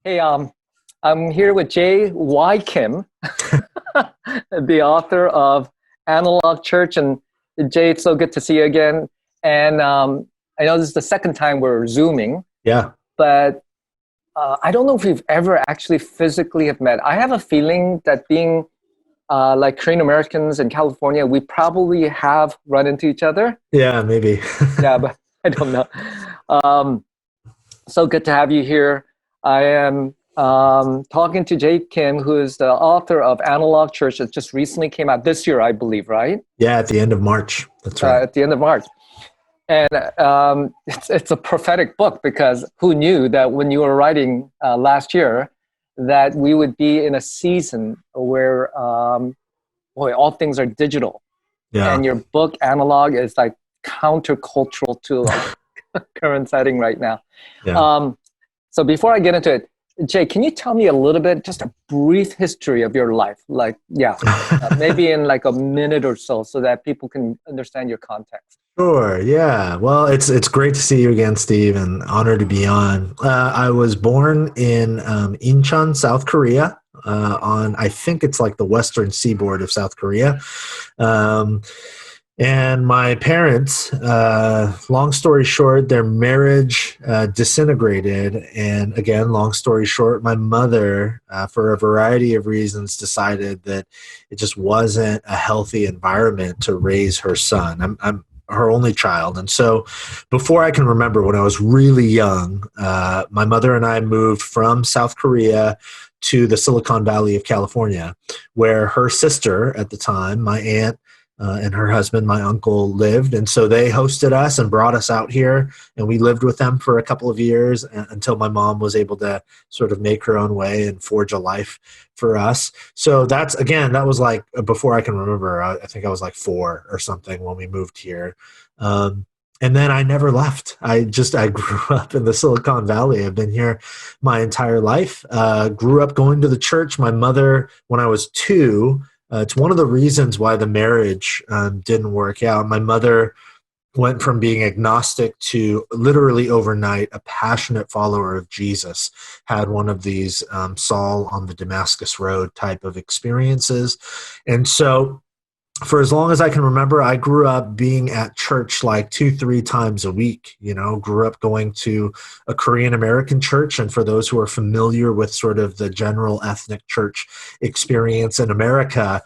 Hey, I'm here with Jay Y. Kim, the author of Analog Church. And Jay, it's so good to see you again. And I know this is the second time we're Zooming. Yeah. But I don't know if we've ever actually physically have met. I have a feeling that being like Korean Americans in California, we probably have run into each other. Yeah, maybe. Yeah, but I don't know. So good to have you here. I am talking to Jay Kim, who is the author of Analog Church that just recently came out this year, I believe, right? Yeah, at the end of March. That's right. At the end of March. And it's a prophetic book, because who knew that when you were writing last year that we would be in a season where, all things are digital. Yeah. And your book, Analog, is like countercultural to like current setting right now. Yeah. So before I get into it, Jay, can you tell me a little bit, just a brief history of your life? Like, maybe in like a minute or so that people can understand your context. Sure. Yeah. Well, it's great to see you again, Steve, and honored to be on. I was born in Incheon, South Korea, on, I think it's like the western seaboard of South Korea. And my parents, long story short, their marriage disintegrated. And again, long story short, my mother, for a variety of reasons, decided that it just wasn't a healthy environment to raise her son. I'm her only child. And so before I can remember, when I was really young, my mother and I moved from South Korea to the Silicon Valley of California, where her sister at the time, my aunt, and her husband, my uncle, lived. And so they hosted us and brought us out here, and we lived with them for a couple of years until my mom was able to sort of make her own way and forge a life for us. So that was like before I can remember. I think I was like 4 or something when we moved here. And then I never left. I grew up in the Silicon Valley. I've been here my entire life. Grew up going to the church. My mother, when I was 2, it's one of the reasons why the marriage didn't work out. My mother went from being agnostic to literally overnight a passionate follower of Jesus, had one of these Saul on the Damascus Road type of experiences. And so for as long as I can remember, I grew up being at church like 2-3 times a week, grew up going to a Korean American church. And for those who are familiar with sort of the general ethnic church experience in America,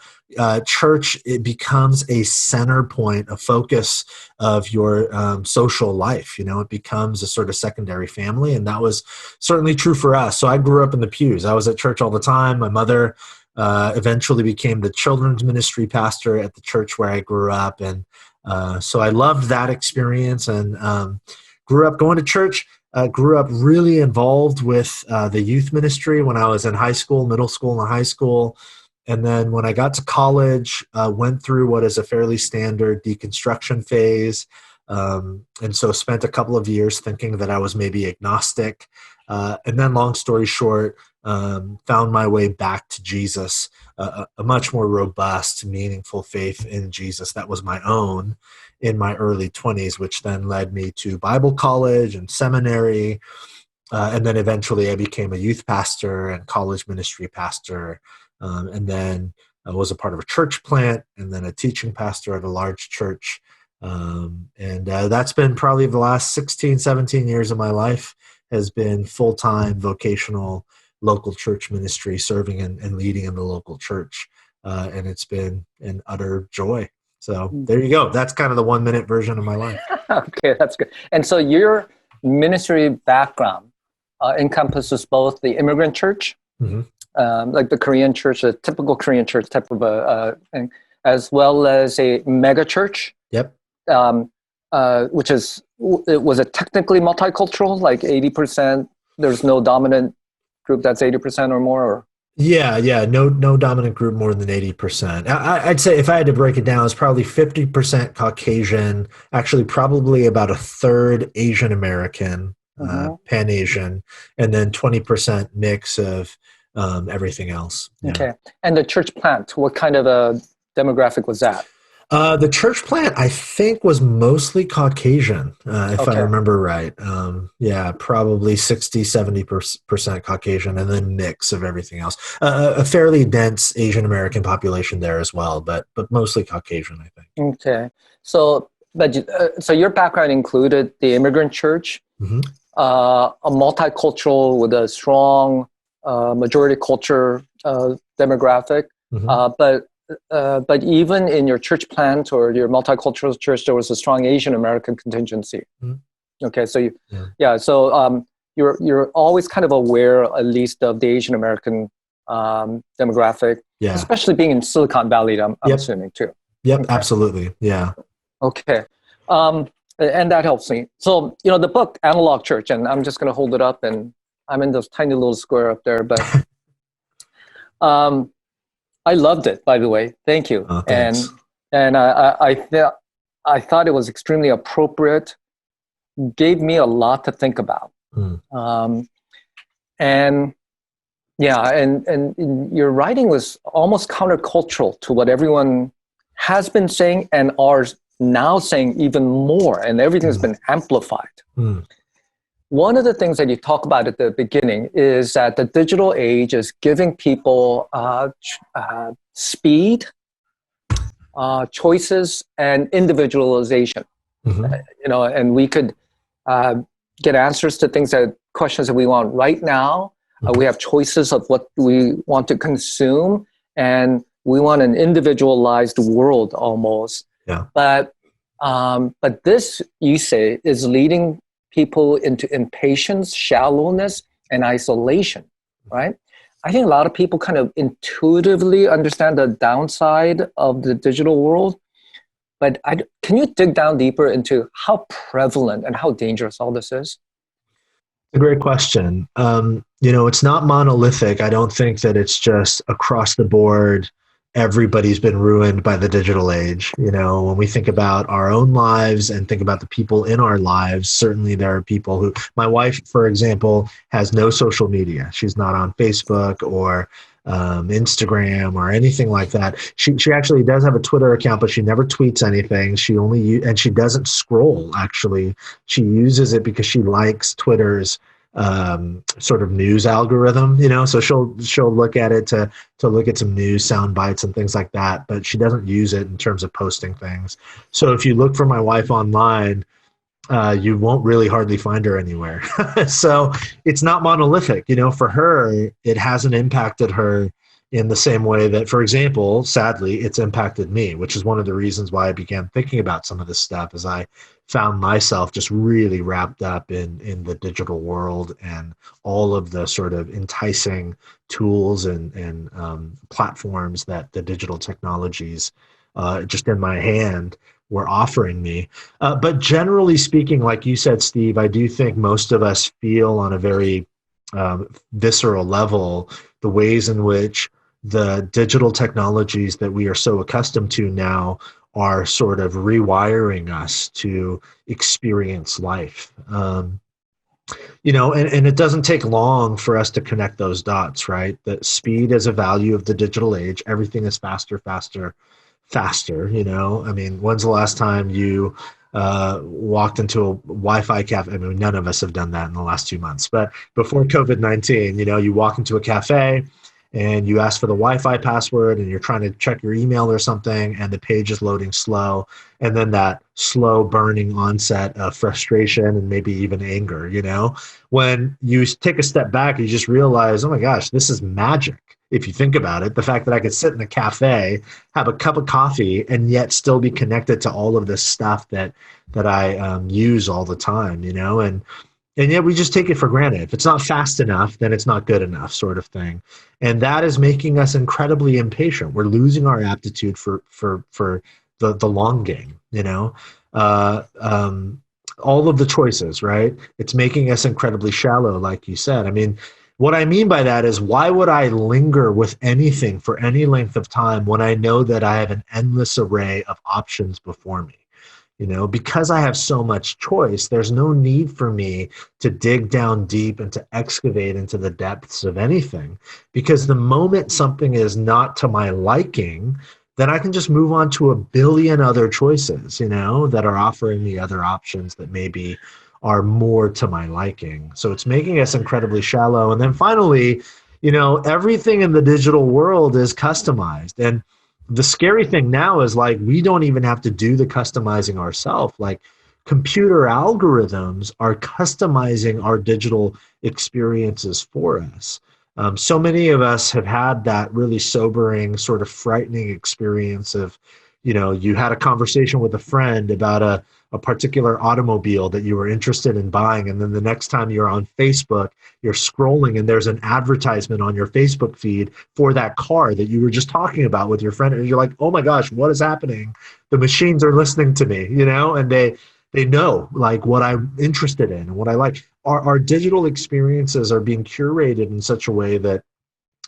church, it becomes a center point, a focus of your social life. It becomes a sort of secondary family. And that was certainly true for us. So I grew up in the pews. I was at church all the time. My mother eventually became the children's ministry pastor at the church where I grew up. And so I loved that experience and grew up going to church, grew up really involved with the youth ministry when I was in high school, middle school, and high school. And then when I got to college, went through what is a fairly standard deconstruction phase. And so spent a couple of years thinking that I was maybe agnostic. And then long story short, found my way back to Jesus, a much more robust, meaningful faith in Jesus that was my own in my early 20s, which then led me to Bible college and seminary. And then eventually I became a youth pastor and college ministry pastor. And then I was a part of a church plant and then a teaching pastor at a large church. And that's been probably the last 16, 17 years of my life has been full-time vocational local church ministry, serving and leading in the local church. And it's been an utter joy. So there you go. That's kind of the 1-minute version of my life. Okay, that's good. And so your ministry background encompasses both the immigrant church, like the Korean church, a typical Korean church type of a thing, as well as a mega church. Yep. Which was it technically multicultural, like 80%? There's no dominant group that's 80% or more? Or? Yeah. No dominant group more than 80%. I'd say if I had to break it down, it's probably 50% Caucasian, actually probably about a third Asian American, Pan-Asian, and then 20% mix of everything else. Yeah. Okay. And the church plant, what kind of a demographic was that? The church plant, I think, was mostly Caucasian, if I remember right. Yeah, probably 60-70% Caucasian, and then mix of everything else. A fairly dense Asian American population there as well, but mostly Caucasian, I think. Okay. So, so your background included the immigrant church, a multicultural with a strong majority culture demographic, but even in your church plant or your multicultural church, there was a strong Asian American contingency. Okay, so you're always kind of aware, at least, of the Asian American demographic, especially being in Silicon Valley. I'm assuming too. Yep, okay. Absolutely. Yeah. Okay, and that helps me. So the book Analog Church, and I'm just going to hold it up, and I'm in this tiny little square up there, but. I loved it, by the way. Thank you. Oh, thanks. And I thought it was extremely appropriate. Gave me a lot to think about. And your writing was almost countercultural to what everyone has been saying and are now saying even more, and everything's been amplified. One of the things that you talk about at the beginning is that the digital age is giving people speed, choices, and individualization. And we could get answers to questions that we want right now. We have choices of what we want to consume, and we want an individualized world almost. Yeah. But this, you say, is leading people into impatience, shallowness, and isolation, right? I think a lot of people kind of intuitively understand the downside of the digital world, but can you dig down deeper into how prevalent and how dangerous all this is? A great question. It's not monolithic. I don't think that it's just across the board. Everybody's been ruined by the digital age. When we think about our own lives and think about the people in our lives, certainly there are people who, my wife, for example, has no social media. She's not on Facebook or Instagram or anything like that. She actually does have a Twitter account, but she never tweets anything. And she doesn't scroll, actually. She uses it because she likes Twitter's sort of news algorithm, so she'll look at it to look at some news sound bites and things like that, but she doesn't use it in terms of posting things. So if you look for my wife online, you won't really hardly find her anywhere. So it's not monolithic. For her, it hasn't impacted her in the same way that, for example, sadly, it's impacted me, which is one of the reasons why I began thinking about some of this stuff, as I found myself just really wrapped up in the digital world and all of the sort of enticing tools and platforms that the digital technologies just in my hand were offering me. But generally speaking, like you said, Steve, I do think most of us feel on a very visceral level the ways in which the digital technologies that we are so accustomed to now are sort of rewiring us to experience life. And it doesn't take long for us to connect those dots, right? That speed is a value of the digital age. Everything is faster. I mean, when's the last time you walked into a Wi-Fi cafe? I mean, none of us have done that in the last 2 months, but before COVID-19, you walk into a cafe and you ask for the Wi-Fi password and you're trying to check your email or something and the page is loading slow. And then that slow burning onset of frustration and maybe even anger, when you take a step back, you just realize, oh my gosh, this is magic. If you think about it, the fact that I could sit in a cafe, have a cup of coffee, and yet still be connected to all of this stuff that I use all the time, and yet we just take it for granted. If it's not fast enough, then it's not good enough, sort of thing. And that is making us incredibly impatient. We're losing our aptitude for the long game, all of the choices, right? It's making us incredibly shallow, like you said. I mean, what I mean by that is, why would I linger with anything for any length of time when I know that I have an endless array of options before me? Because I have so much choice, there's no need for me to dig down deep and to excavate into the depths of anything. Because the moment something is not to my liking, then I can just move on to a billion other choices, that are offering me other options that maybe are more to my liking. So it's making us incredibly shallow. And then finally, everything in the digital world is customized. And the scary thing now is like, we don't even have to do the customizing ourselves. Like, computer algorithms are customizing our digital experiences for us. So many of us have had that really sobering, sort of frightening experience of, you had a conversation with a friend about a particular automobile that you were interested in buying. And then the next time you're on Facebook, you're scrolling and there's an advertisement on your Facebook feed for that car that you were just talking about with your friend. And you're like, oh my gosh, what is happening? The machines are listening to me, and they know like what I'm interested in and what I like. Our digital experiences are being curated in such a way that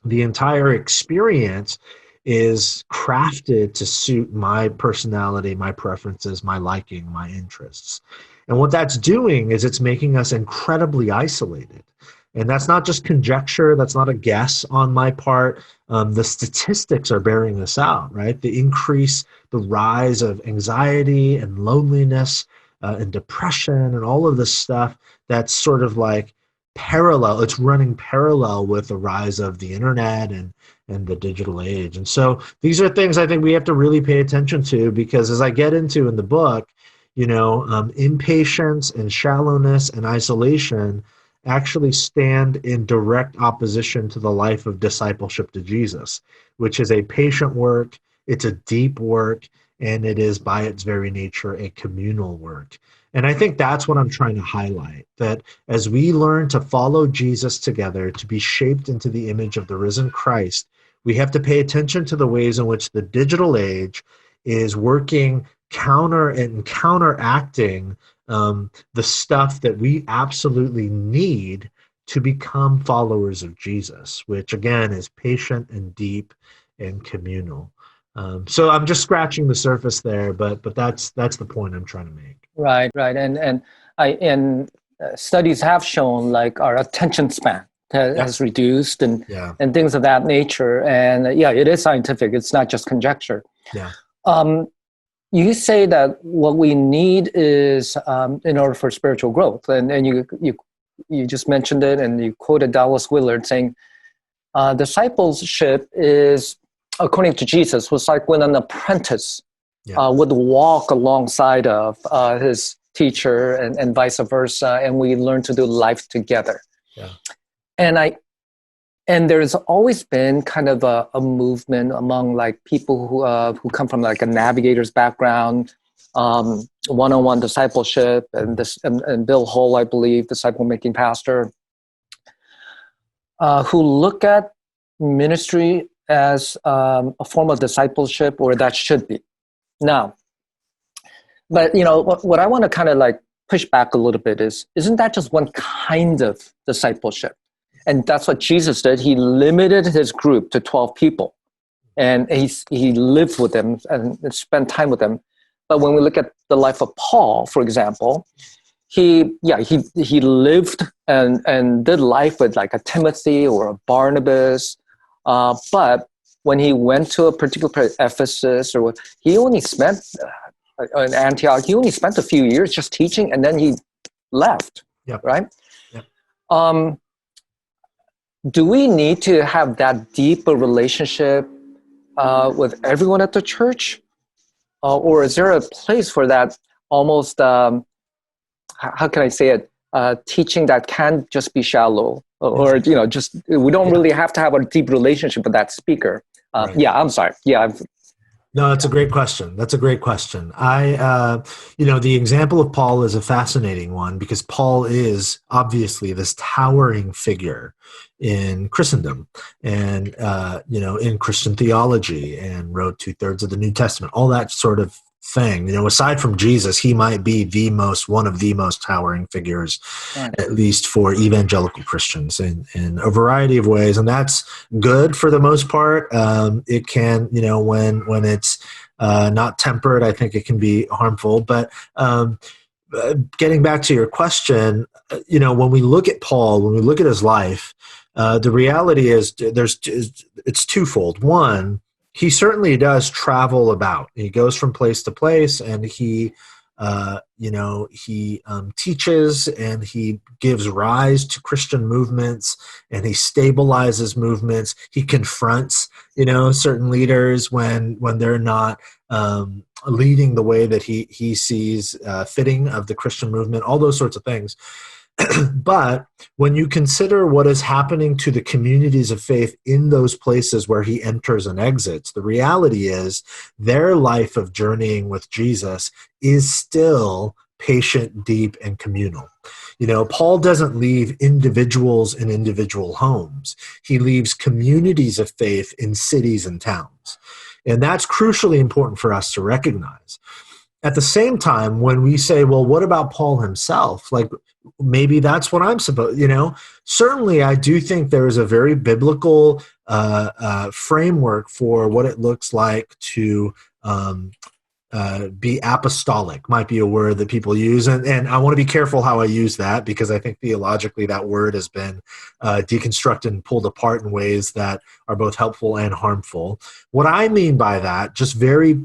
the entire experience is crafted to suit my personality, my preferences, my liking, my interests. And what that's doing is it's making us incredibly isolated. And that's not just conjecture. That's not a guess on my part. The statistics are bearing this out, right? The rise of anxiety and loneliness and depression and all of this stuff that's sort of like parallel. It's running parallel with the rise of the internet and the digital age. And so these are things I think we have to really pay attention to, because as I get into in the book, impatience and shallowness and isolation actually stand in direct opposition to the life of discipleship to Jesus, which is a patient work, it's a deep work, and it is by its very nature a communal work. And I think that's what I'm trying to highlight, that as we learn to follow Jesus together, to be shaped into the image of the risen Christ, we have to pay attention to the ways in which the digital age is working counteracting the stuff that we absolutely need to become followers of Jesus, which again is patient and deep and communal. So I'm just scratching the surface there, but that's the point I'm trying to make. Right, and studies have shown like our attention span has reduced and things of that nature. And it is scientific. It's not just conjecture. Yeah. You say that what we need is in order for spiritual growth, and you just mentioned it, and you quoted Dallas Willard saying, discipleship is, according to Jesus, was like when an apprentice would walk alongside of his teacher and vice versa, and we learn to do life together. Yeah. And there's always been kind of a movement among like people who come from like a navigator's background, one-on-one discipleship, and Bill Hull, I believe, disciple-making pastor, who look at ministry as a form of discipleship, or that should be. Now, but what I want to kind of like push back a little bit is, isn't that just one kind of discipleship? And that's what Jesus did. He limited his group to 12 people, and he lived with them and spent time with them. But when we look at the life of Paul, for example, he lived and did life with like a Timothy or a Barnabas. But when he went to a particular place, Ephesus, he only spent in Antioch, he only spent a few years just teaching, and then he left. Yep. Right? Yep. Do we need to have that deeper relationship with everyone at the church? Or is there a place for that almost, how can I say it, teaching that can just be shallow? Or, just, we don't really have to have a deep relationship with that speaker. Right. Yeah, I'm sorry. Yeah. No, that's a great question. The example of Paul is a fascinating one, because Paul is obviously this towering figure in Christendom and, in Christian theology, and wrote 2/3 of the New Testament, all that sort of thing. Aside from Jesus, he might be one of the most towering figures, right, at least for evangelical Christians in a variety of ways. And that's good for the most part. It can, when it's not tempered, I think it can be harmful. But getting back to your question, when we look at Paul, when we look at his life, the reality is it's twofold. One, He certainly does travel about. He goes from place to place, and he teaches, and he gives rise to Christian movements, and he stabilizes movements. He confronts, certain leaders when they're not leading the way that he sees fitting of the Christian movement, all those sorts of things. But when you consider what is happening to the communities of faith in those places where he enters and exits, the reality is their life of journeying with Jesus is still patient, deep, and communal. Paul doesn't leave individuals in individual homes. He leaves communities of faith in cities and towns. And that's crucially important for us to recognize. At the same time, when we say, well, what about Paul himself? Like, maybe that's what I'm supposed, certainly I do think there is a very biblical framework for what it looks like to be apostolic, might be a word that people use. And I want to be careful how I use that, because I think theologically that word has been deconstructed and pulled apart in ways that are both helpful and harmful. What I mean by that, just very,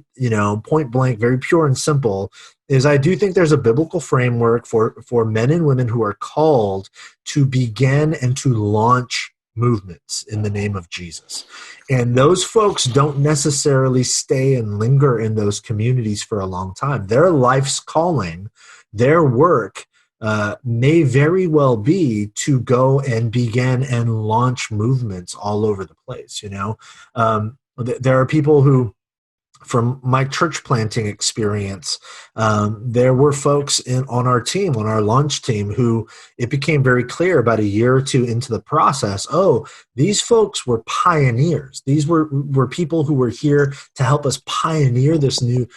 point blank, very pure and simple, is I do think there's a biblical framework for men and women who are called to begin and to launch movements in the name of Jesus. And those folks don't necessarily stay and linger in those communities for a long time. Their life's calling, their work may very well be to go and begin and launch movements all over the place. There are people who, from my church planting experience, there were folks on our team, on our launch team, who it became very clear about a year or two into the process, these folks were pioneers. These were people who were here to help us pioneer this new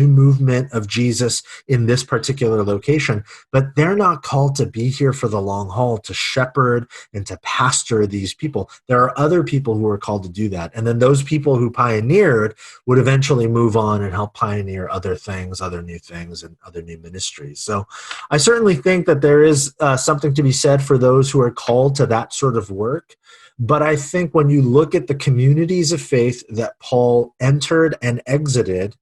movement of Jesus in this particular location. But they're not called to be here for the long haul, to shepherd and to pastor these people. There are other people who are called to do that. And then those people who pioneered would eventually move on and help pioneer other things, other new things, and other new ministries. So I certainly think that there is something to be said for those who are called to that sort of work. But I think when you look at the communities of faith that Paul entered and exited,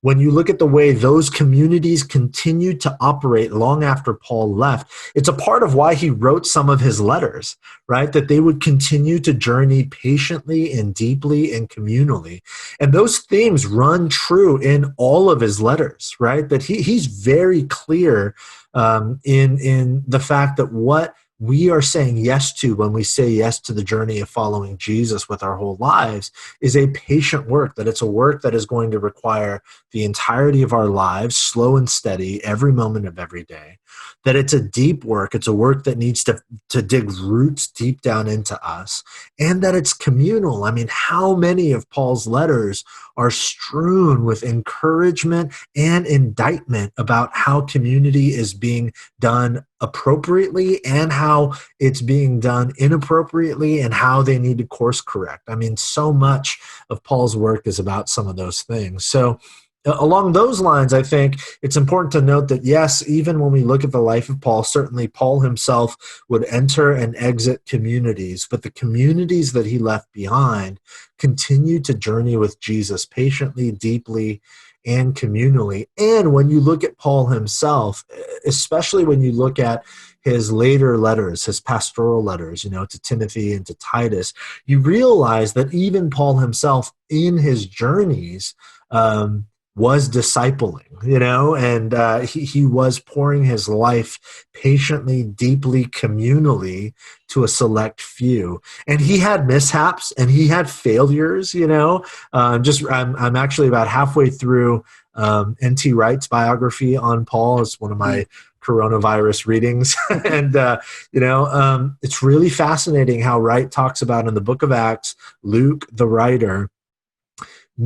when you look at the way those communities continued to operate long after Paul left, it's a part of why he wrote some of his letters, right? That they would continue to journey patiently and deeply and communally. And those themes run true in all of his letters, right? That he's very clear in the fact that what we are saying yes to when we say yes to the journey of following Jesus with our whole lives is a patient work, that it's a work that is going to require the entirety of our lives, slow and steady, every moment of every day, that it's a deep work, it's a work that needs to dig roots deep down into us, and that it's communal. I mean, how many of Paul's letters are strewn with encouragement and indictment about how community is being done appropriately and how it's being done inappropriately and how they need to course correct. I mean, so much of Paul's work is about some of those things. So along those lines, I think it's important to note that, yes, even when we look at the life of Paul, certainly Paul himself would enter and exit communities, but the communities that he left behind continued to journey with Jesus patiently, deeply, and communally. And when you look at Paul himself, especially when you look at his later letters, his pastoral letters, to Timothy and to Titus, you realize that even Paul himself in his journeys was discipling, and he was pouring his life patiently, deeply, communally to a select few. And he had mishaps and he had failures, I'm actually about halfway through N.T. Wright's biography on Paul. It's one of my coronavirus readings. And, it's really fascinating how Wright talks about in the book of Acts, Luke, the writer,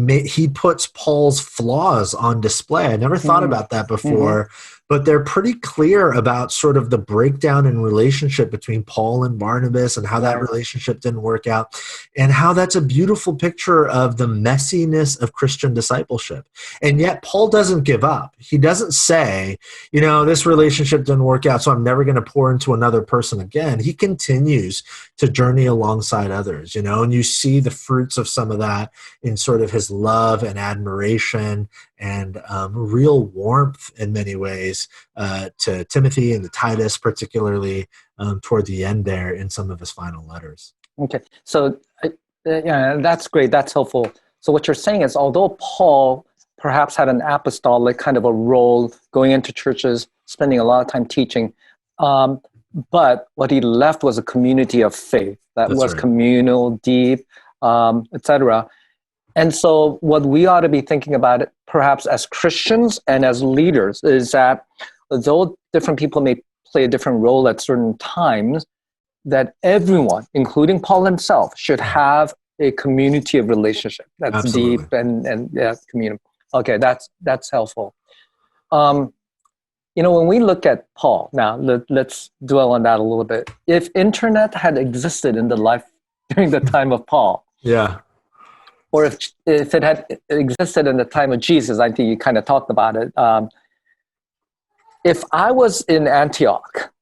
he puts Paul's flaws on display. I never thought about that before, but they're pretty clear about sort of the breakdown in relationship between Paul and Barnabas and how that relationship didn't work out, and how that's a beautiful picture of the messiness of Christian discipleship. And yet Paul doesn't give up. He doesn't say, this relationship didn't work out, so I'm never going to pour into another person again. He continues to journey alongside others, and you see the fruits of some of that in sort of his love and admiration and real warmth in many ways to Timothy and to Titus, particularly toward the end there in some of his final letters. Okay, so that's great. That's helpful. So what you're saying is, although Paul perhaps had an apostolic kind of a role, going into churches, spending a lot of time teaching, but what he left was a community of faith that was communal, deep, etc. And so what we ought to be thinking about it, perhaps as Christians and as leaders, is that though different people may play a different role at certain times, that everyone, including Paul himself, should have a community of relationship that's Absolutely. deep and communal. Okay, that's helpful. When we look at Paul, now let's dwell on that a little bit. If internet had existed in the life during the time of Paul, or if it had existed in the time of Jesus, I think you kind of talked about it. If I was in Antioch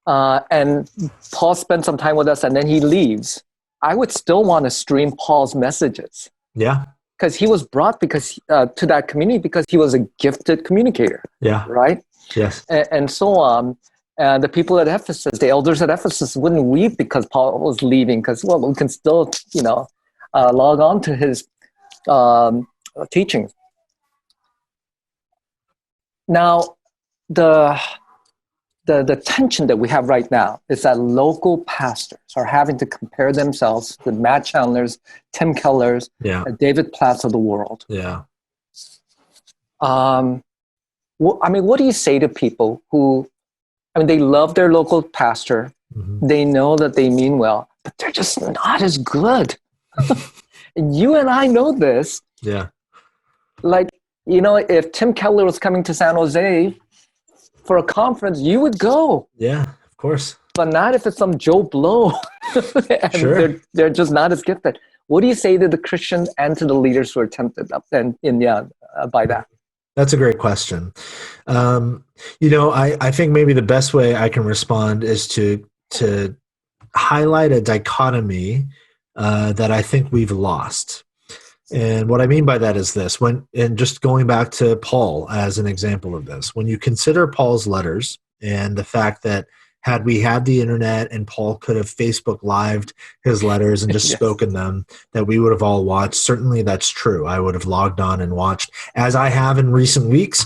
and Paul spent some time with us and then he leaves, I would still want to stream Paul's messages. Yeah. Because he was brought to that community because he was a gifted communicator. Yeah. Right? Yes. And so the people at Ephesus, the elders at Ephesus wouldn't weep because Paul was leaving because, we can still, log on to his teachings. Now, the tension that we have right now is that local pastors are having to compare themselves to Matt Chandler's, Tim Keller's, David Platt's of the world. Yeah. What do you say to people who, they love their local pastor, they know that they mean well, but they're just not as good. And you and I know this. Yeah. If Tim Keller was coming to San Jose for a conference, you would go. Yeah, of course. But not if it's some Joe Blow. And they're just not as gifted. What do you say to the Christians and to the leaders who are tempted by that? That's a great question. I think maybe the best way I can respond is to highlight a dichotomy that I think we've lost. And what I mean by that is this, and just going back to Paul as an example of this, when you consider Paul's letters and the fact that had we had the internet and Paul could have Facebook lived his letters and just spoken them, that we would have all watched. Certainly that's true. I would have logged on and watched, as I have in recent weeks.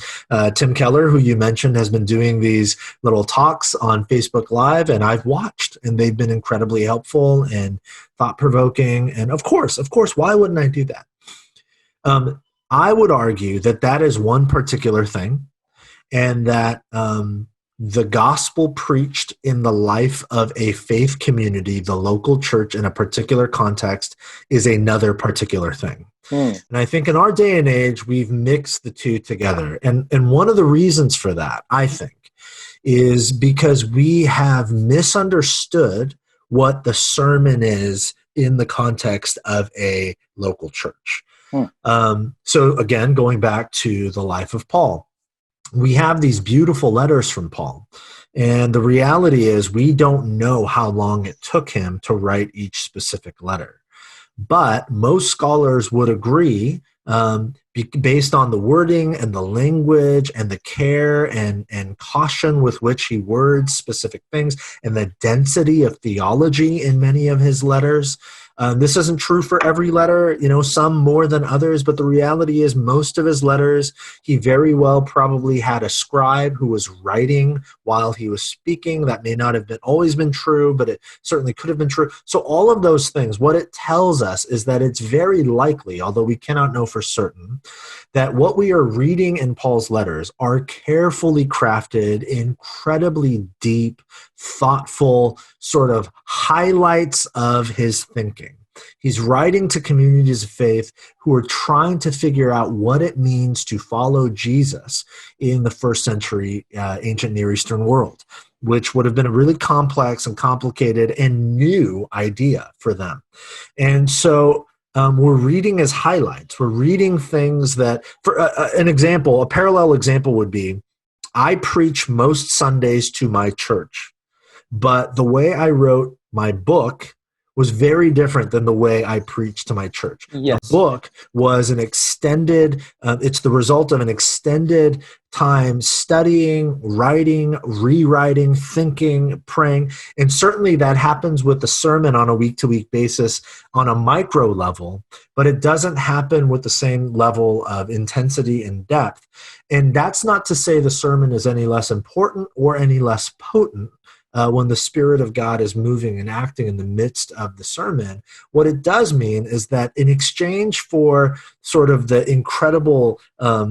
Tim Keller, who you mentioned, has been doing these little talks on Facebook Live, and I've watched, and they've been incredibly helpful and thought-provoking. And of course, why wouldn't I do that? I would argue that is one particular thing, and that the gospel preached in the life of a faith community, the local church in a particular context, is another particular thing. And I think in our day and age, we've mixed the two together. And one of the reasons for that, I think, is because we have misunderstood what the sermon is in the context of a local church. So again, going back to the life of Paul, we have these beautiful letters from Paul. And the reality is we don't know how long it took him to write each specific letter. But most scholars would agree, based on the wording and the language and the care and caution with which he words specific things and the density of theology in many of his letters. This isn't true for every letter, some more than others, but the reality is most of his letters, he very well probably had a scribe who was writing while he was speaking. That may not have always been true, but it certainly could have been true. So all of those things, what it tells us is that it's very likely, although we cannot know for certain, that what we are reading in Paul's letters are carefully crafted, incredibly deep, thoughtful sort of highlights of his thinking. He's writing to communities of faith who are trying to figure out what it means to follow Jesus in the first century ancient Near Eastern world, which would have been a really complex and complicated and new idea for them. And so we're reading as highlights. We're reading things that, for an example, a parallel example would be, I preach most Sundays to my church, but the way I wrote my book was very different than the way I preached to my church. Yes. The book was an extended, it's the result of an extended time studying, writing, rewriting, thinking, praying. And certainly that happens with the sermon on a week-to-week basis on a micro level, but it doesn't happen with the same level of intensity and depth. And that's not to say the sermon is any less important or any less potent. When the Spirit of God is moving and acting in the midst of the sermon. What it does mean is that in exchange for sort of the incredible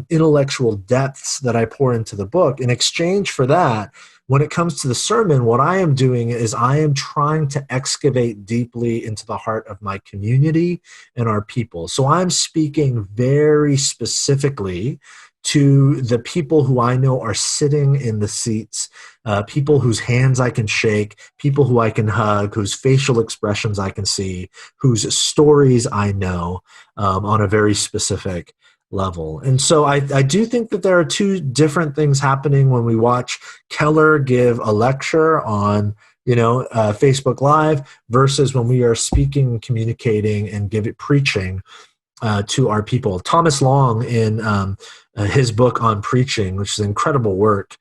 intellectual depths that I pour into the book, in exchange for that, when it comes to the sermon, what I am doing is I am trying to excavate deeply into the heart of my community and our people. So I'm speaking very specifically to the people who I know are sitting in the seats, people whose hands I can shake, people who I can hug, whose facial expressions I can see, whose stories I know on a very specific level. And so I do think that there are two different things happening when we watch Keller give a lecture on Facebook Live versus when we are speaking, communicating, and preaching to our people. Thomas Long, in his book on preaching, which is incredible work,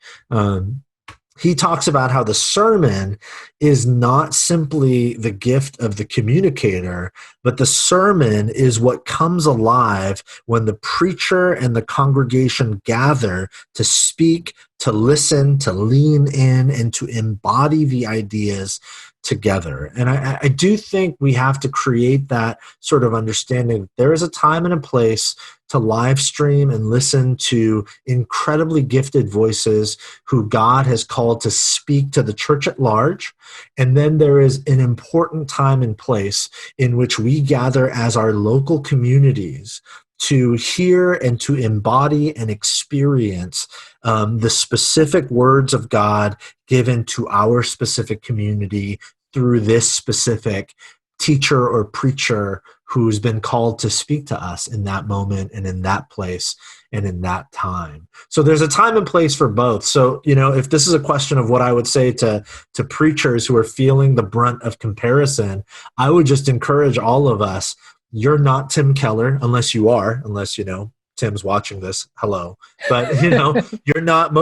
he talks about how the sermon is not simply the gift of the communicator, but the sermon is what comes alive when the preacher and the congregation gather to speak, to listen, to lean in, and to embody the ideas together. And I do think we have to create that sort of understanding. There is a time and a place to live stream and listen to incredibly gifted voices who God has called to speak to the church at large. And then there is an important time and place in which we gather as our local communities to hear and to embody and experience the specific words of God given to our specific community through this specific teacher or preacher who's been called to speak to us in that moment and in that place and in that time. So there's a time and place for both. So, if this is a question of what I would say to preachers who are feeling the brunt of comparison, I would just encourage all of us, you're not Tim Keller, unless Tim's watching this, hello. But, you're not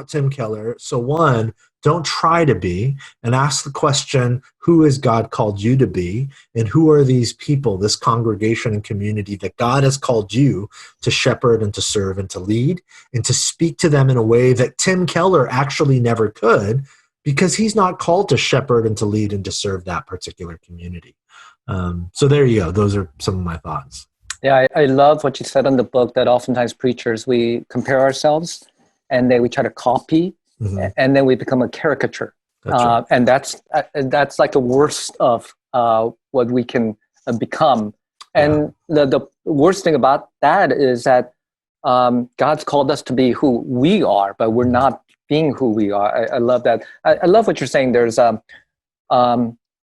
Tim Keller. So one, don't try to be, and ask the question, who has God called you to be? And who are these people, this congregation and community that God has called you to shepherd and to serve and to lead and to speak to them in a way that Tim Keller actually never could, because he's not called to shepherd and to lead and to serve that particular community. So there you go. Those are some of my thoughts. Yeah, I love what you said in the book, that oftentimes preachers, we compare ourselves and then we try to copy, and then we become a caricature. That's right. And that's like the worst of what we can become. And the worst thing about that is that God's called us to be who we are, but we're not being who we are. I love that. I love what you're saying. There's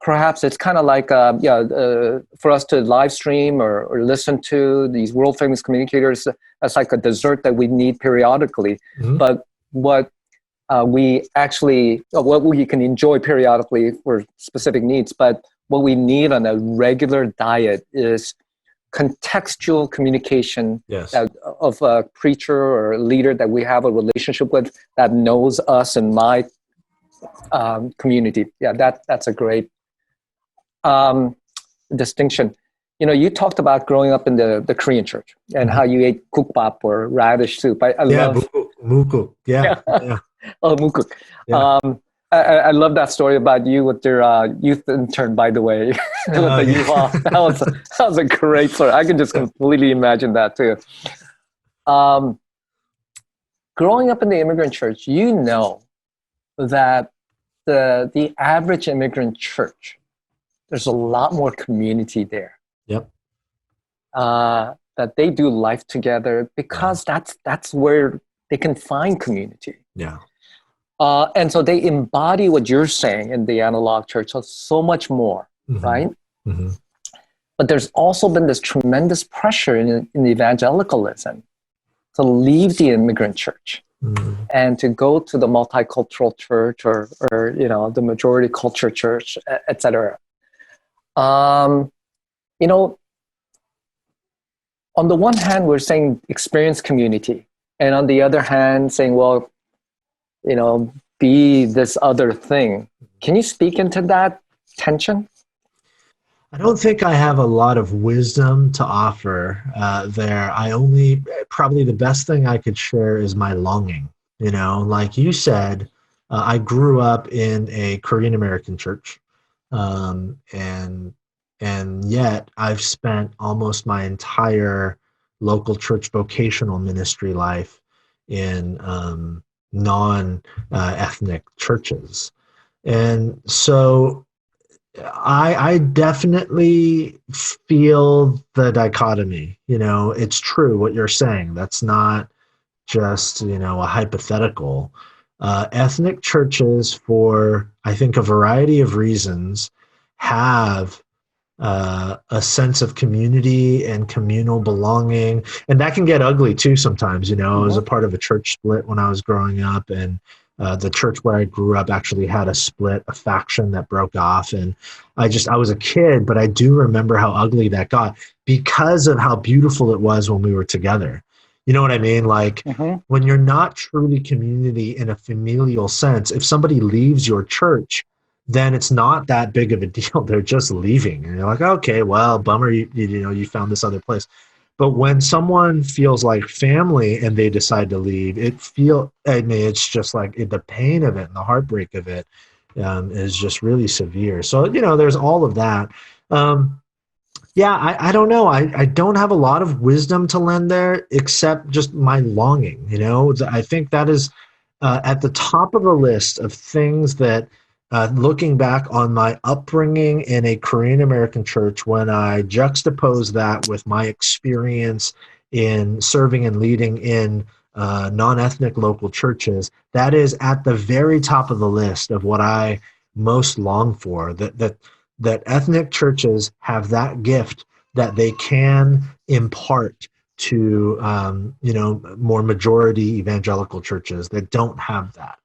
perhaps it's kind of like for us to live stream or listen to these world famous communicators, that's like a dessert that we need periodically. But what we can enjoy periodically for specific needs, but what we need on a regular diet is contextual communication of a preacher or a leader that we have a relationship with, that knows us and my community. Yeah, that's a great distinction. You talked about growing up in the Korean church and how you ate kukbap or radish soup. I love mukuk. Yeah. Oh, mukuk. Yeah. I love that story about you with your youth intern, by the way. That was a great story. I can just completely imagine that too. Growing up in the immigrant church, that the average immigrant church there's a lot more community there. Yep. That they do life together because that's where they can find community. Yeah. And so they embody what you're saying in the analog church so much more, right? Mm-hmm. But there's also been this tremendous pressure in evangelicalism to leave the immigrant church and to go to the multicultural church or the majority culture church, et cetera. On the one hand, we're saying experience community. And on the other hand, saying, well, be this other thing. Can you speak into that tension? I don't think I have a lot of wisdom to offer there. Probably the best thing I could share is my longing. Like you said, I grew up in a Korean American church. And yet I've spent almost my entire local church vocational ministry life in non-ethnic churches. And so I definitely feel the dichotomy. It's true what you're saying. That's not just, a hypothetical. Ethnic churches, for I think a variety of reasons, have a sense of community and communal belonging. And that can get ugly too sometimes. I was a part of a church split when I was growing up, and the church where I grew up actually had a faction that broke off. And I was a kid, but I do remember how ugly that got because of how beautiful it was when we were together. You know what I mean? Like when you're not truly community in a familial sense, if somebody leaves your church, then it's not that big of a deal. They're just leaving. And you're like, okay, well, bummer, you found this other place. But when someone feels like family and they decide to leave, it's just like the pain of it and the heartbreak of it is just really severe. So, there's all of that. I don't know. I don't have a lot of wisdom to lend there except just my longing. I think that is at the top of the list of things that, looking back on my upbringing in a Korean American church, when I juxtapose that with my experience in serving and leading in non-ethnic local churches, that is at the very top of the list of what I most long for. That ethnic churches have that gift that they can impart to more majority evangelical churches that don't have that.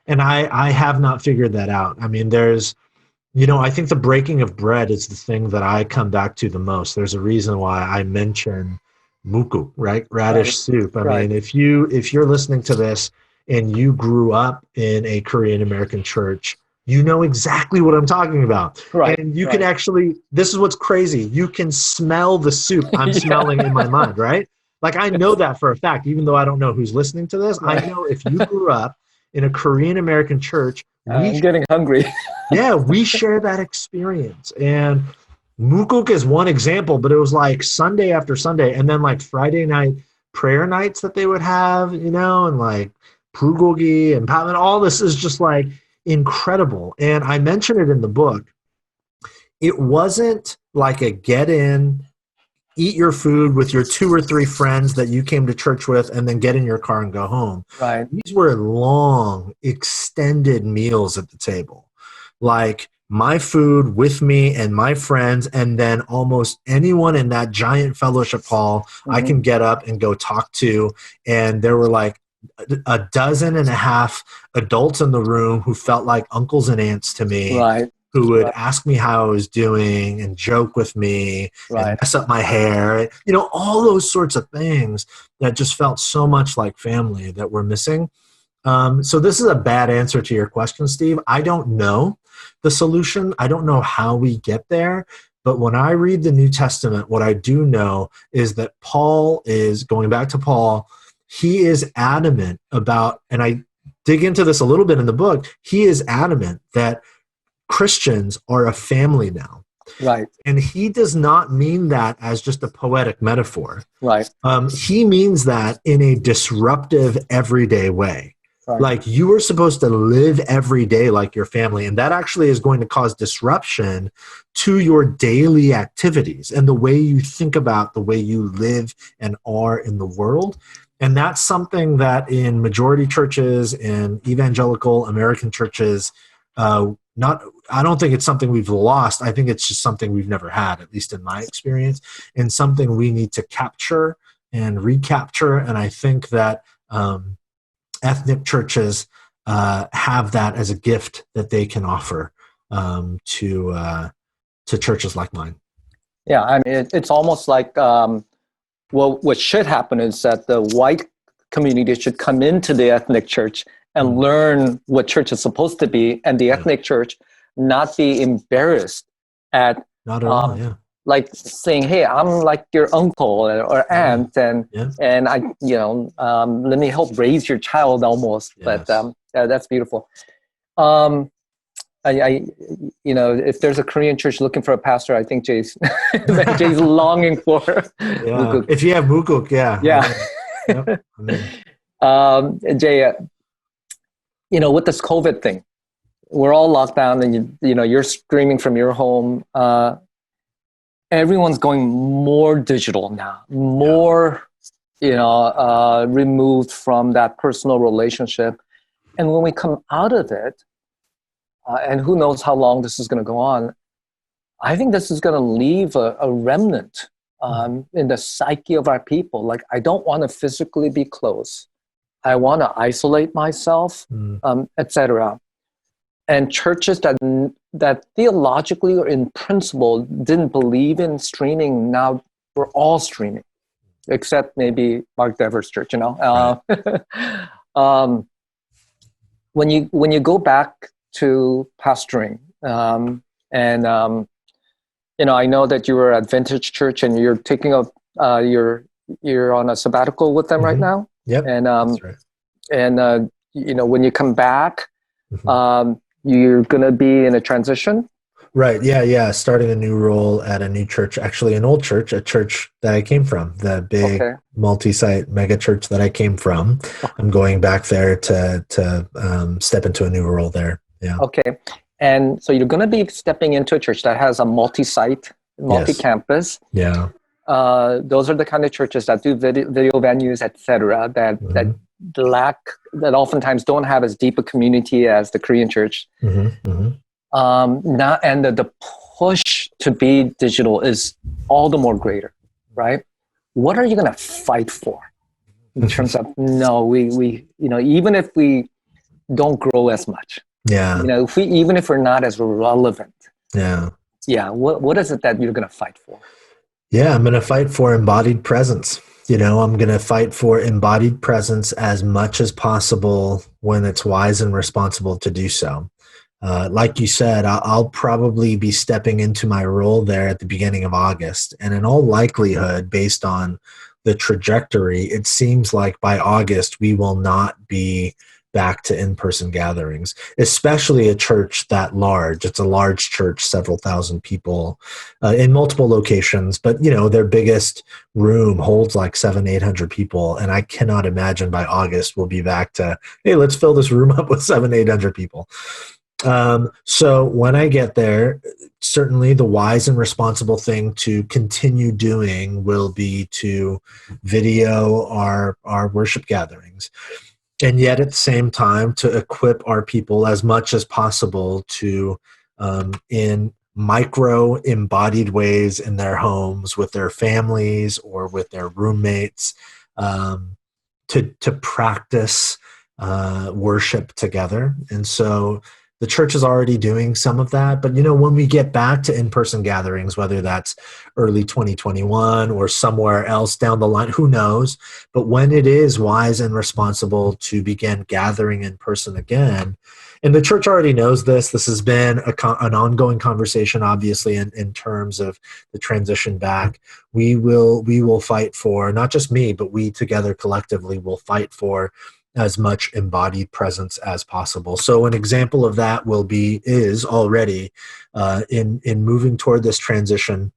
And I have not figured that out. I mean, I think the breaking of bread is the thing that I come back to the most. There's a reason why I mention muku, right? Radish soup. I mean, if you're listening to this and you grew up in a Korean American church, you know exactly what I'm talking about. Right. And you can actually, this is what's crazy. You can smell the soup I'm smelling in my mind, right? Like I know that for a fact, even though I don't know who's listening to this. I know if you grew up in a Korean American church, I'm getting hungry. we share that experience. And mukuk is one example, but it was like Sunday after Sunday, and then like Friday night prayer nights that they would have, and like bulgogi and all this is just like incredible. And I mentioned it in the book. It wasn't like a get in, eat your food with your 2 or 3 friends that you came to church with, and then get in your car and go home. Right. These were long, extended meals at the table. Like my food with me and my friends, and then almost anyone in that giant fellowship hall I can get up and go talk to. And there were like a dozen and a half adults in the room who felt like uncles and aunts to me. Right. Who would ask me how I was doing and joke with me and mess up my hair. All those sorts of things that just felt so much like family that we're missing. So this is a bad answer to your question, Steve. I don't know the solution. I don't know how we get there. But when I read the New Testament, what I do know is that Paul is, going back to Paul, he is adamant about, and I dig into this a little bit in the book, he is adamant that Christians are a family now. Right. And he does not mean that as just a poetic metaphor. Right. He means that in a disruptive, everyday way. Right. Like you are supposed to live every day like your family. And that actually is going to cause disruption to your daily activities and the way you think about the way you live and are in the world. And that's something that in majority churches, in evangelical American churches, I don't think it's something we've lost. I think it's just something we've never had, at least in my experience, and something we need to capture and recapture. And I think that ethnic churches have that as a gift that they can offer to churches like mine. Yeah, I mean, it's almost like what should happen is that the white community should come into the ethnic church and learn what church is supposed to be, and the ethnic church not be embarrassed at Not at all, like saying, "Hey, I'm like your uncle or aunt, and I, let me help raise your child," almost. Yes. But that's beautiful. If there's a Korean church looking for a pastor, I think Jay's longing for. Mukuk. If you have Mukuk, Jay, with this COVID thing, we're all locked down, and you're streaming from your home. Everyone's going more digital now, more removed from that personal relationship. And when we come out of it, and who knows how long this is going to go on, I think this is going to leave a remnant in the psyche of our people. Like, I don't want to physically be close. I want to isolate myself, etc. And churches that theologically or in principle didn't believe in streaming, now we're all streaming, except maybe Mark Dever's church. When you go back to pastoring, I know that you were at Vintage Church and you're taking up you're on a sabbatical with them right now. Yep. And that's right. And when you come back, you're going to be in a transition. Right. Yeah. Starting a new role at a new church, actually an old church, a church that I came from, the big multi-site mega church that I came from. I'm going back there to step into a new role there. Yeah. Okay. And so you're going to be stepping into a church that has a multi-site, multi-campus. Yeah. Those are the kind of churches that do video venues, etc. That oftentimes don't have as deep a community as the Korean church. Now, and the push to be digital is all the more greater, right? What are you going to fight for in terms of we even if we don't grow as much, even if we're not as relevant, what is it that you're going to fight for? I'm going to fight for embodied presence. I'm going to fight for embodied presence as much as possible when it's wise and responsible to do so. Like you said, I'll probably be stepping into my role there at the beginning of August. And in all likelihood, based on the trajectory, it seems like by August, we will not be back to in-person gatherings, especially a church that large. It's a large church, several thousand people in multiple locations, but their biggest room holds like 700-800 people. And I cannot imagine by August we'll be back to, hey, let's fill this room up with 700-800 people. So when I get there, certainly the wise and responsible thing to continue doing will be to video our worship gatherings. And yet at the same time to equip our people as much as possible to, in micro embodied ways in their homes with their families or with their roommates, to practice worship together. And so the church is already doing some of that. But, when we get back to in-person gatherings, whether that's early 2021 or somewhere else down the line, who knows? But when it is wise and responsible to begin gathering in person again, and the church already knows this has been an ongoing conversation, obviously, in terms of the transition back. We will fight for, not just me, but we together collectively will fight for as much embodied presence as possible. So an example of that is already in moving toward this transition.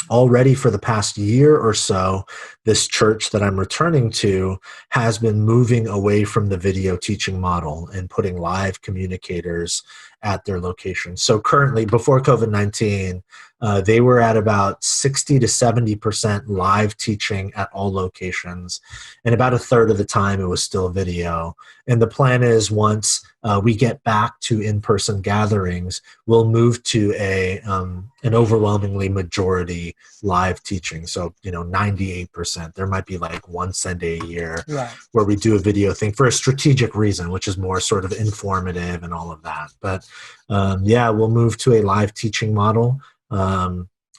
already for the past year or so, this church that I'm returning to has been moving away from the video teaching model and putting live communicators at their location. So currently, before COVID-19, they were at about 60 to 70% live teaching at all locations. And about a third of the time, it was still video. And the plan is once we get back to in-person gatherings, we'll move to an overwhelmingly majority live teaching. So, 98%. There might be like one Sunday a year where we do a video thing for a strategic reason, which is more sort of informative and all of that. But we'll move to a live teaching model.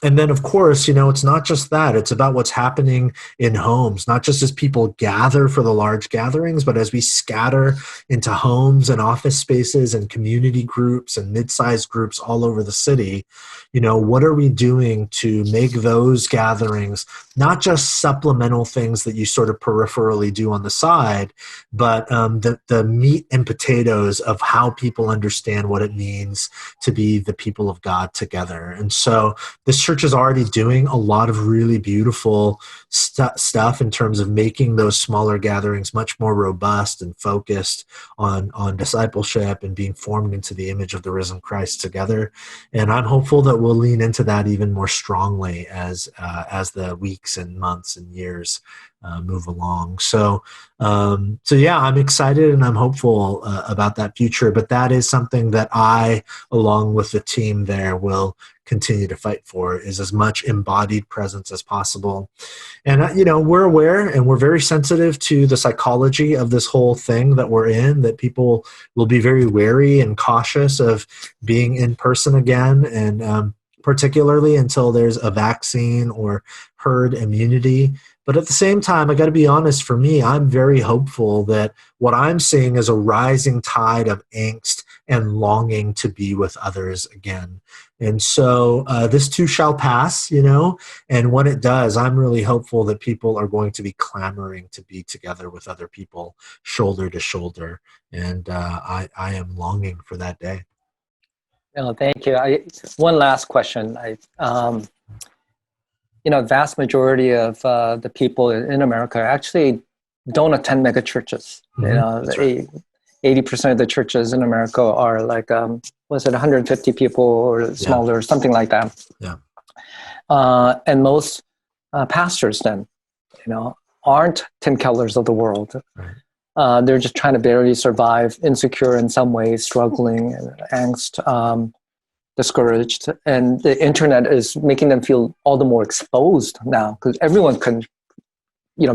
And then, of course, it's not just that. It's about what's happening in homes, not just as people gather for the large gatherings, but as we scatter into homes and office spaces and community groups and mid-sized groups all over the city. What are we doing to make those gatherings not just supplemental things that you sort of peripherally do on the side, but the meat and potatoes of how people understand what it means to be the people of God together. And so this church is already doing a lot of really beautiful stuff in terms of making those smaller gatherings much more robust and focused on discipleship and being formed into the image of the risen Christ together. And I'm hopeful that we'll lean into that even more strongly as the weeks and months and years move along. So I'm excited and I'm hopeful about that future. But that is something that I, along with the team there, will continue to fight for, is as much embodied presence as possible. And, we're aware and we're very sensitive to the psychology of this whole thing that we're in, that people will be very wary and cautious of being in person again. And particularly until there's a vaccine or herd immunity. But at the same time, I got to be honest, for me, I'm very hopeful that what I'm seeing is a rising tide of angst and longing to be with others again. And so this too shall pass, and when it does, I'm really hopeful that people are going to be clamoring to be together with other people, shoulder to shoulder. And I am longing for that day. Oh, thank you. One last question. Vast majority of the people in America actually don't attend mega churches. Right. 80% of the churches in America are like, 150 people or smaller, something like that. Yeah. And most pastors then, aren't Tim Kellers of the world. Right. They're just trying to barely survive, insecure in some ways, struggling, angst, discouraged. And the internet is making them feel all the more exposed now because everyone can,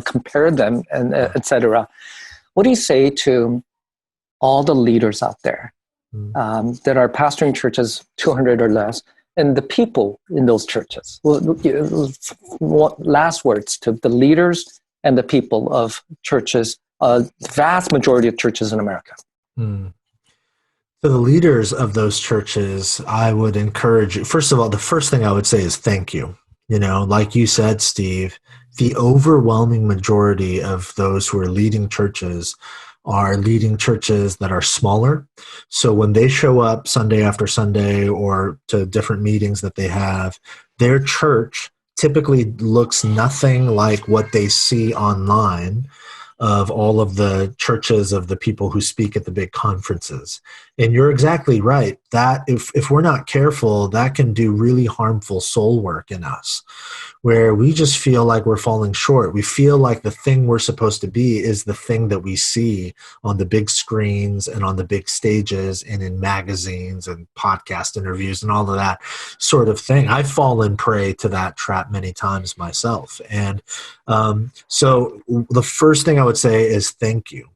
compare them and et cetera. What do you say to all the leaders out there that are pastoring churches 200 or less, and the people in those churches? Last words to the leaders and the people of churches, the vast majority of churches in America. To the leaders of those churches, I would encourage you. First of all, the first thing I would say is thank you. Like you said, Steve, the overwhelming majority of those who are leading churches are leading churches that are smaller. So when they show up Sunday after Sunday or to different meetings that they have, their church typically looks nothing like what they see online of all of the churches of the people who speak at the big conferences. And you're exactly right. That if we're not careful, that can do really harmful soul work in us, where we just feel like we're falling short. We feel like the thing we're supposed to be is the thing that we see on the big screens and on the big stages and in magazines and podcast interviews and all of that sort of thing. I've fallen prey to that trap many times myself. And so the first thing I would say is thank you.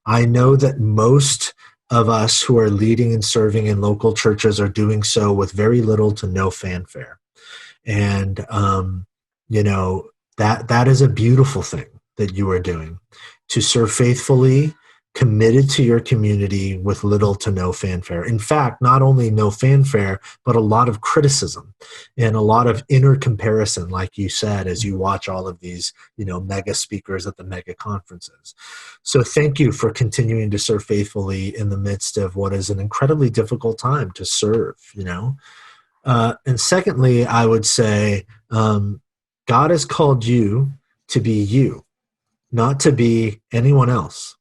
I know that most of us who are leading and serving in local churches are doing so with very little to no fanfare. And, that is a beautiful thing that you are doing, to serve faithfully, committed to your community with little to no fanfare. In fact, not only no fanfare, but a lot of criticism and a lot of inner comparison, like you said, as you watch all of these, mega speakers at the mega conferences. So thank you for continuing to serve faithfully in the midst of what is an incredibly difficult time to serve, And secondly, I would say God has called you to be you, not to be anyone else.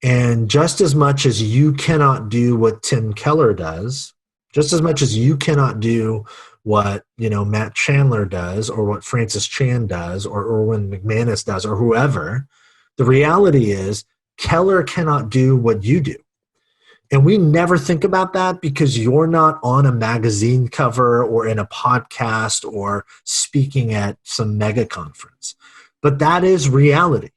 And just as much as you cannot do what Tim Keller does, just as much as you cannot do what Matt Chandler does, or what Francis Chan does, or Erwin McManus does, or whoever, the reality is Keller cannot do what you do. And we never think about that because you're not on a magazine cover or in a podcast or speaking at some mega conference. But that is reality.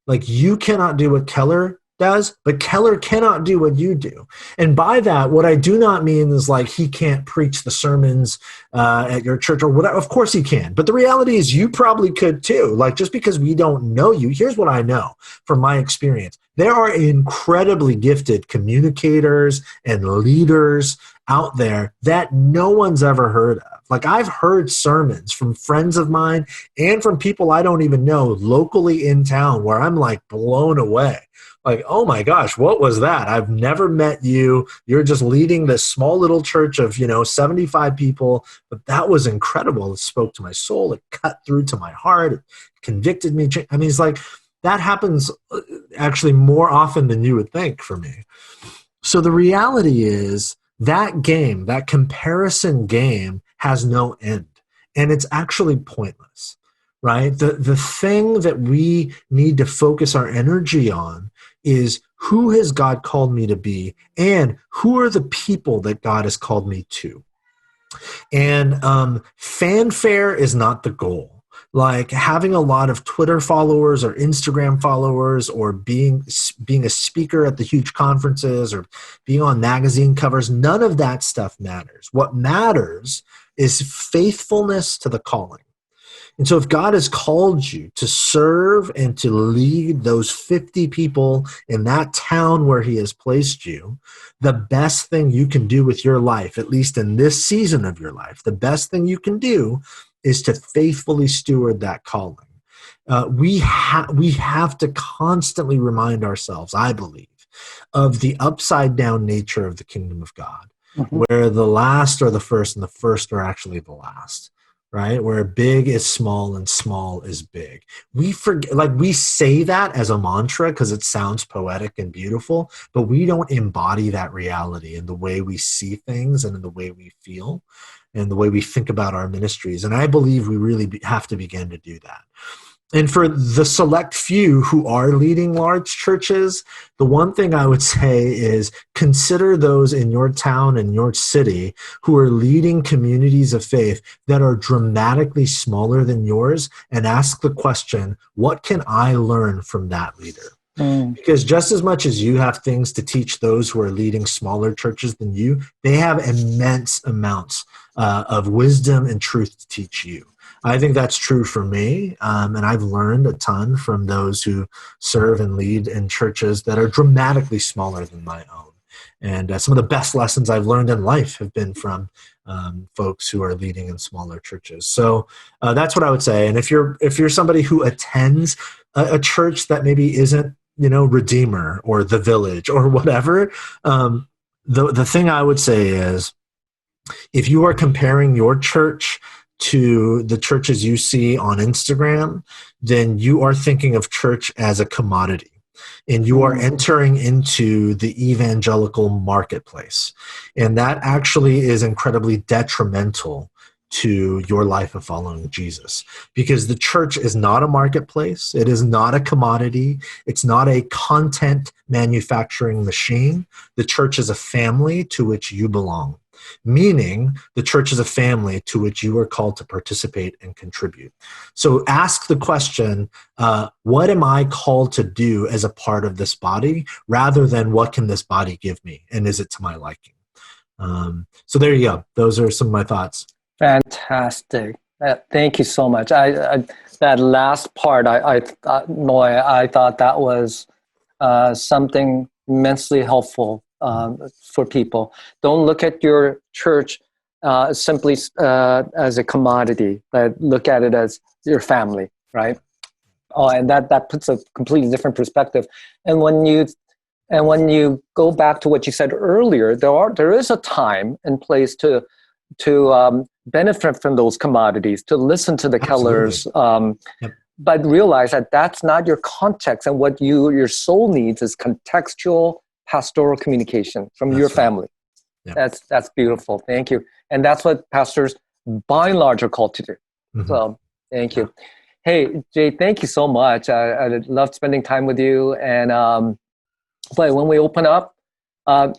Like, you cannot do what Keller does, but Keller cannot do what you do. And by that, what I do not mean is like he can't preach the sermons at your church or whatever. Of course he can. But the reality is you probably could too. Like, just because we don't know you, here's what I know from my experience. There are incredibly gifted communicators and leaders out there that no one's ever heard of. Like, I've heard sermons from friends of mine and from people I don't even know locally in town where I'm like blown away. Like, oh my gosh, what was that? I've never met you. You're just leading this small little church of, 75 people. But that was incredible. It spoke to my soul. It cut through to my heart. It convicted me. I mean, it's like that happens actually more often than you would think for me. So the reality is that game, that comparison game, has no end. And it's actually pointless, right? The thing that we need to focus our energy on is, who has God called me to be, and who are the people that God has called me to? And fanfare is not the goal. Like, having a lot of Twitter followers or Instagram followers, or being a speaker at the huge conferences, or being on magazine covers, none of that stuff matters. What matters is faithfulness to the calling. And so if God has called you to serve and to lead those 50 people in that town where he has placed you, the best thing you can do with your life, at least in this season of your life, the best thing you can do is to faithfully steward that calling. We have to constantly remind ourselves, I believe, of the upside down nature of the kingdom of God, where the last are the first and the first are actually the last. Right? Where big is small and small is big. We forget, like, we say that as a mantra because it sounds poetic and beautiful, but we don't embody that reality in the way we see things and in the way we feel and the way we think about our ministries. And I believe we really have to begin to do that. And for the select few who are leading large churches, the one thing I would say is consider those in your town and your city who are leading communities of faith that are dramatically smaller than yours, and ask the question, what can I learn from that leader? Because just as much as you have things to teach those who are leading smaller churches than you, they have immense amounts of wisdom and truth to teach you. I think that's true for me, and I've learned a ton from those who serve and lead in churches that are dramatically smaller than my own. And some of the best lessons I've learned in life have been from folks who are leading in smaller churches. So that's what I would say. And if you're somebody who attends a church that maybe isn't, Redeemer or The Village or whatever, the thing I would say is, if you are comparing your church to the churches you see on Instagram, then you are thinking of church as a commodity, and you are entering into the evangelical marketplace. And that actually is incredibly detrimental to your life of following Jesus, because the church is not a marketplace. It is not a commodity. It's not a content manufacturing machine. The church is a family to which you belong. Meaning, the church is a family to which you are called to participate and contribute. So ask the question, what am I called to do as a part of this body, rather than what can this body give me, and is it to my liking? So there you go. Those are some of my thoughts. Fantastic. Thank you so much. That last part, I thought that was something immensely helpful for people. Don't look at your church simply as a commodity. Look at it as your family, right? And that puts a completely different perspective. And when you go back to what you said earlier, there is a time and place to benefit from those commodities, to listen to the Kellers, Yep. but realize that that's not your context, and what your soul needs is contextual pastoral communication from your family. Yep. That's beautiful. Thank you. And that's what pastors by and large are called to do. Mm-hmm. So thank you. Hey, Jay, thank you so much. I loved spending time with you. And but when we open up,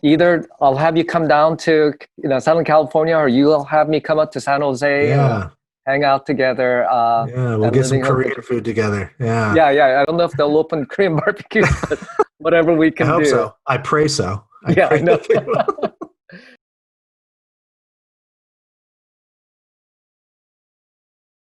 either I'll have you come down to Southern California, or you'll have me come up to San Jose. Yeah. Hang out together. We'll get some Korean food together. Yeah. I don't know if they'll open Korean barbecue, but whatever we can do. I hope so. I pray so. I know.